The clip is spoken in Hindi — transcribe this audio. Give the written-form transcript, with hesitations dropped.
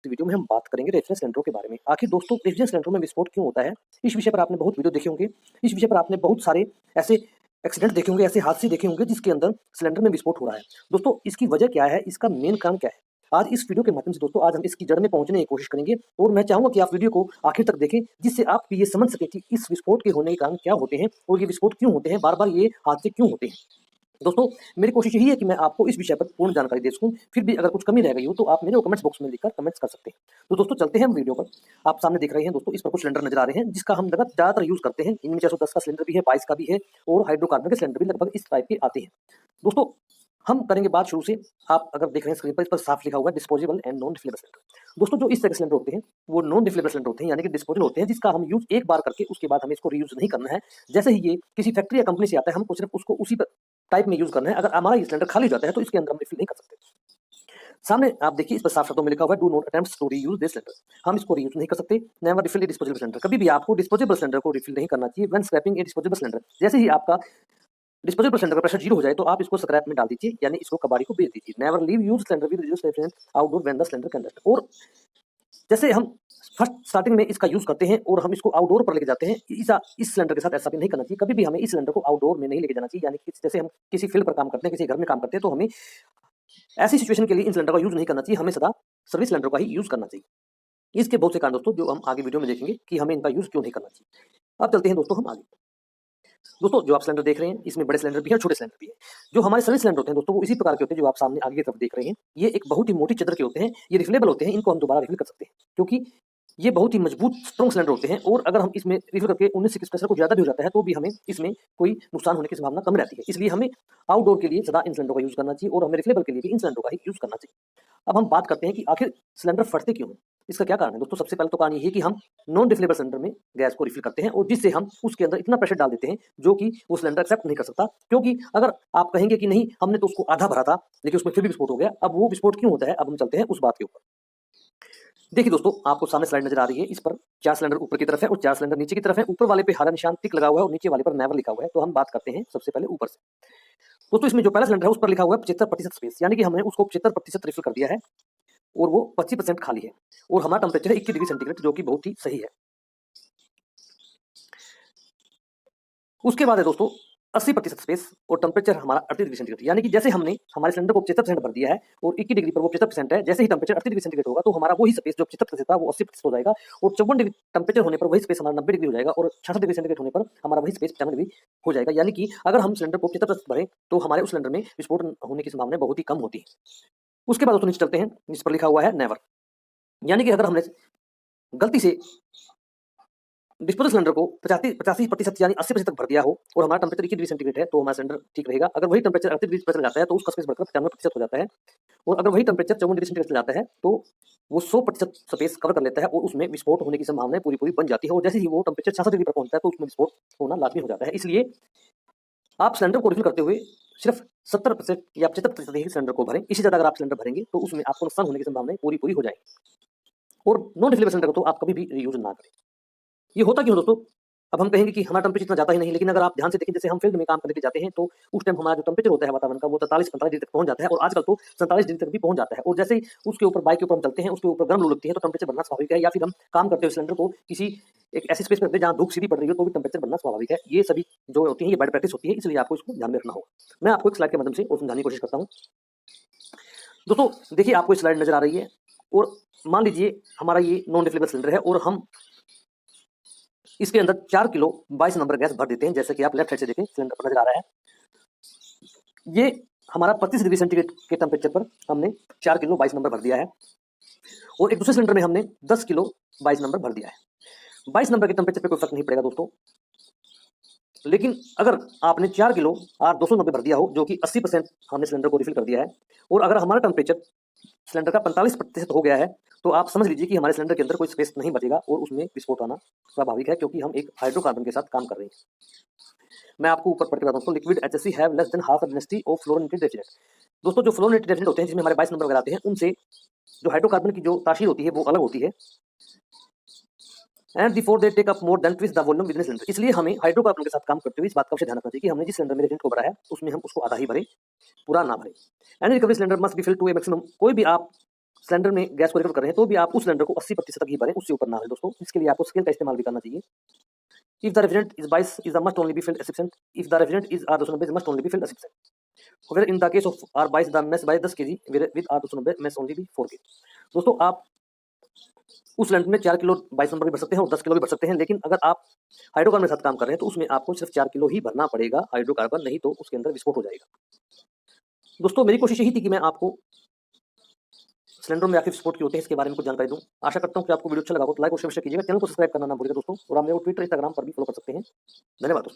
वीडियो में हम बात करेंगे रेफ्रिजरेशन सिलेंडरों के बारे में। आखिर दोस्तों रेफ्रिजरेशन सिलेंडरों में विस्फोट क्यों होता है? इस विषय पर आपने बहुत वीडियो देखे होंगे। इस विषय पर आपने बहुत सारे ऐसे एक्सीडेंट देखे होंगे, ऐसे हादसे देखे होंगे जिसके अंदर सिलेंडर में विस्फोट हो रहा है। दोस्तों इसकी वजह क्या है? इसका मेन कारण क्या है? आज इस वीडियो के माध्यम से दोस्तों आज हम इसकी जड़ में पहुंचने की कोशिश करेंगे और मैं चाहूंगा कि आप वीडियो को आखिर तक देखें, जिससे आप ये समझ सकें कि इस विस्फोट के होने के कारण क्या होते हैं और ये विस्फोट क्यों होते हैं, बार-बार ये हादसे क्यों होते हैं। दोस्तों मेरी कोशिश यही है कि मैं आपको इस विषय पर पूर्ण जानकारी दे सकूं। फिर भी अगर कुछ कमी रह गई हो तो आप मेरे को कमेंट्स बॉक्स में लिखकर कमेंट्स कर सकते हैं। तो दोस्तों चलते हैं हम वीडियो पर। आप सामने देख रहे हैं दोस्तों, इस पर कुछ सिलेंडर नजर आ रहे हैं जिसका हम लगभग ज्यादातर यूज करते हैं। इनमें 410 का सिलेंडर भी है, 22 का भी है और हाइड्रोकार्बन के सिलेंडर भी लगभग इस टाइप के आते हैं। दोस्तों हम करेंगे बात शुरू से। आप अगर देख रहे हैं स्क्रीन पर, इस पर साफ लिखा हुआ है disposable and non refillable cylinder. दोस्तों जो इस तरह के सिलेंडर होते हैं वो नॉन रिफिलेबल सिलेंडर होते हैं, यानी कि डिस्पोजेबल होते हैं, जिसका हम यूज एक बार करके उसके बाद हमें इसको रीयूज नहीं करना है। जैसे ही ये किसी फैक्ट्री या कंपनी से आता है, हमको सिर्फ उसको उसी टाइप में यूज करना है। अगर हमारा ये सिलेंडर खाली हो जाता है तो इसके अंदर हम रिफिल नहीं कर सकते। सामने आप देखिए, इस पर साफ शब्दों में लिखा हुआ है do not attempt to reuse this cylinder. हम इसको रीयूज नहीं कर सकते। Never refill a disposable cylinder. कभी भी आपको डिस्पोजेबल सिलेंडर को रिफिल नहीं करना चाहिए। When scrapping a disposable cylinder, जैसे ही आपका डिस्पोजेबल सिलेंडर का प्रेशर 0 हो जाए तो आप इसको स्क्रैप में डाल दीजिए, यानी इसको कबाड़ी को बेच दीजिए। Never leave use cylinder with reduced refrigeration outdoor when the cylinder can rust. और जैसे हम फर्स्ट स्टार्टिंग में इसका यूज करते हैं और हम इसको आउटडोर पर लेके जाते हैं, इस सिलेंडर के साथ ऐसा भी नहीं करना चाहिए। कभी भी हमें इस सिलेंडर को आउटडोर में नहीं लेके जाना चाहिए, यानी कि जैसे हम किसी फील्ड पर काम करते हैं, किसी घर में काम करते हैं, तो हमें ऐसी सिचुएशन के लिए इन सिलेंडर का यूज नहीं करना चाहिए। हमें सदा सर्विस सिलेंडर का ही यूज करना चाहिए। इसके बहुत से कारण दोस्तों जो हम आगे वीडियो में देखेंगे कि हमें इनका यूज क्यों नहीं करना चाहिए। अब चलते हैं दोस्तों हम आगे। दोस्तों जो आप सिलेंडर देख रहे हैं इसमें बड़े सिलेंडर भी हैं, छोटे सिलेंडर भी हैं। जो हमारे सर्विस सिलेंडर होते हैं दोस्तों वो इसी प्रकार के होते हैं जो आप सामने आगे की तरफ देख रहे हैं। ये एक बहुत ही मोटी चदर के होते हैं, ये रिफिलेबल होते हैं, इनको हम दोबारा रिफिल कर सकते हैं क्योंकि ये बहुत ही मजबूत स्ट्रॉन्ग सिलेंडर होते हैं। और अगर हम इसमें रिफिल करके 19 से प्रेशर को ज्यादा भी हो जाता है तो भी हमें इसमें कोई नुकसान होने की संभावना कम रहती है। इसलिए हमें आउटडोर के लिए सदा इन सिलेंडर का यूज करना चाहिए और हमें रिफिलेबल के लिए भी इन सिलेंडर का ही यूज करना चाहिए। अब हम बात करते हैं कि आखिर सिलेंडर फटते क्यों हैं। इसका क्या कारण है दोस्तों? सबसे पहले तो कारण ये है कि हम नॉन रिफिलेबल सिलेंडर में गैस को रिफिल करते हैं और जिससे हम उसके अंदर इतना प्रेशर डाल देते हैं जो कि वो सिलेंडर एक्सेप्ट नहीं कर सकता। क्योंकि अगर आप कहेंगे कि नहीं हमने तो उसको आधा भरा था लेकिन उसमें फिर भी विस्फोट हो गया, अब वो विस्फोट क्यों होता है, अब हम चलते हैं उस बात के ऊपर। देखिए दोस्तों आपको सामने स्लाइड नजर आ रही है, इस पर 4 सिलेंडर ऊपर की तरफ है और 4 सिलेंडर नीचे की तरफ है। ऊपर वाले पे हरा निशान टिक लगा हुआ है और नीचे वाले पर नेवर लिखा हुआ है। तो हम बात करते हैं सबसे पहले ऊपर से। दोस्तों इसमें जो पहला सिलेंडर है उस पर लिखा हुआ है 75% स्पेस, यानी कि हमने उसको 75% रिफिल कर दिया है और वो 25% खाली है और हमारा टेम्परेचर है 21 डिग्री सेंटीग्रेड, जो कि बहुत ही सही है। उसके बाद है दोस्तों 80% स्पेस और टेम्परेचर हमारा 38 डिग्री सेंटीग्रेड, यानी कि जैसे हमने हमारे सिलेंडर को 75% भर दिया है और 21 डिग्री पर वो 75% है, जैसे ही टेम्परेचर 38 डिग्री सेंटीग्रेड होगा तो हमारा वही स्पेस जो 75% था वो 80% हो जाएगा और 54 डिग्री टेम्परेचर होने पर वही स्पेस हमारा 90 डिग्री हो जाएगा और 66 डिग्री सेंटीग्रेड होने पर हमारा वही स्पेस 95 डिग्री हो जाएगा। यानी कि अगर हम सिलेंडर को 75% भरें तो हमारे उस सिलेंडर में विस्फोट होने की संभावना बहुत ही कम होती है। उसके बाद दोस्तों नीचे चलते हैं, जिस पर लिखा हुआ है नेवर, यानी कि अगर हमने गलती से डिस्पोजल सिलेंडर को 85% यानी 80% तक भर दिया हो और हमारा टेम्परेचर 21 डिग्री सेंटीग्रेड है तो हमारा सिलेंडर ठीक रहेगा। अगर वही टेम्परेचर 38 डिग्री पर चला जाता है तो उसका स्पेस बढ़कर 95% हो जाता है और अगर वही टेम्परेचर 54 डिग्री सेंटीग्रेड चला जाता है तो वो 100% स्पेस कवर कर लेता है और उसमें विस्फोट होने की संभावना पूरी बन जाती है। और जैसे ही वो टेम्परेचर 66 डिग्री पर पहुंचता है तो उसमें विस्फोट होना लाजमी हो जाता है। इसलिए आप सिलेंडर को रिफिल करते हुए सिर्फ 70% या 75% ही सिलेंडर को भरें। इसी ज्यादा अगर आप सिलेंडर भरेंगे तो उसमें आपको नुकसान होने की संभावना पूरी हो जाएगी। और नॉन रिफिलेबल सिलेंडर को तो आप कभी भी यूज ना करें। ये होता क्यों दोस्तों? अब हम कहेंगे कि हमारा टेम्परेचर इतना जाता ही नहीं, लेकिन अगर आप ध्यान से देखें जैसे हम फील्ड में काम करने के जाते हैं तो उस टाइम हमारा जो टेम्परेचर होता है वातावरण का वो 43-45 डिग्री तक पहुंच जाता है और आजकल तो 47 डिग्री तक भी पहुंच जाता है। और जैसे ही उसके ऊपर बाइक के ऊपर हम चलते हैं उसके ऊपर गर्म लू लगती है तो टेम्परेचर बढ़ना स्वाभाविक है। या फिर हम काम करते हुए सिलेंडर को किसी एक ऐसी स्पेस पर रखते हैं जहां धूप सीधी पड़ रही हो तो भी टेम्परेचर बढ़ना स्वाभाविक है। ये सभी जो होती है ये बैड प्रैक्टिस होती है, इसलिए आपको इसको ध्यान में रखना होगा। मैं आपको एक स्लाइड के माध्यम से और समझाने की कोशिश करता हूँ। दोस्तों देखिए आपको स्लाइड नजर आ रही है और मान लीजिए हमारा ये नॉन रिफिलेबल सिलेंडर है और हम इसके अंदर 4 किलो 22 नंबर गैस भर देते हैं। जैसे कि आप लेफ्ट साइड से देखें सिलेंडर पर नजर आ रहा है, ये हमारा 35 डिग्री सेंटीग्रेड के टेम्परेचर पर हमने 4 किलो 22 नंबर भर दिया है और एक दूसरे सिलेंडर में हमने 10 किलो 22 नंबर भर दिया है। 22 नंबर के टेम्परेचर पे कोई फर्क नहीं पड़ेगा दोस्तों, लेकिन अगर आपने 4 किलो और 290 भर दिया हो जो कि 80% हमने सिलेंडर को रिफिल कर दिया है और अगर हमारा टेम्परेचर सिलेंडर का 45% हो गया है तो आप समझ लीजिए कि हमारे सिलेंडर के अंदर कोई स्पेस नहीं बचेगा और उसमें विस्फोट आना स्वाभाविक है क्योंकि हम एक हाइड्रोकार्बन के साथ काम कर रहे हैं। मैं आपको ऊपर पढ़ के बताता हूँ। Liquid HFC have less than half the density of fluorinated refrigerant. दोस्तों जो फ्लोरीनेटेड रेफ्रिजरेंट होते हैं जिसमें हमारे 22 नंबर वगैरह आते हैं उनसे जो हाइड्रोकार्बन की जो तासीर होती है वो अलग होती है and before they take up more than twist the volume within cylinder. इसलिए हमें हाइड्रोकार्बन के साथ काम करते हुए इस बात का ध्यान रखना चाहिए कि हमने जिस सिलेंडर में रेफ्रिजरेंट को भरा है उसमें हम उसको आधा ही भरें, पूरा ना भरें। And recovery cylinder must be filled to a maximum. कोई भी आप सिलेंडर में गैस को रिकवर कर रहे हैं तो भी आप उस सिलेंडर को 80% तक ही भरें, उससे ऊपर ना हो दोस्तों। इसके लिए आपको स्केल का इस्तेमाल भी करना चाहिए। इफ द रेफ्रिजरेंट इज बाइस is the must only be filled एसिप्सेंट, if the refrigerant is R290 must only be filled एसिप्सेंट। Where in the case of R22 the mass by 10 KG with R290 mass only be 4 KG. दोस्तों आप उस सिलेंडर में 4 किलो 22 नंबर भी भर सकते हैं और 10 किलो भी भर सकते हैं, लेकिन अगर आप हाइड्रोकार्बन के साथ काम कर रहे हैं तो उसमें आपको सिर्फ 4 किलो ही भरना पड़ेगा हाइड्रोकार्बन, नहीं तो उसके अंदर विस्फोट हो जाएगा। दोस्तों मेरी कोशिश यही थी कि मैं आपको सिलेंडरों में आखिर विस्फोट क्यों होते हैं इसके बारे में कुछ जानकारी दूं। आशा करता हूं कि आपको वीडियो अच्छा लगा हो तो लाइक और शेयर कीजिएगा, चैनल को सब्सक्राइब करना ना भूलिएगा दोस्तों, और आप मेरे को ट्विटर इंस्टाग्राम पर भी फॉलो कर सकते हैं। धन्यवाद दोस्तों।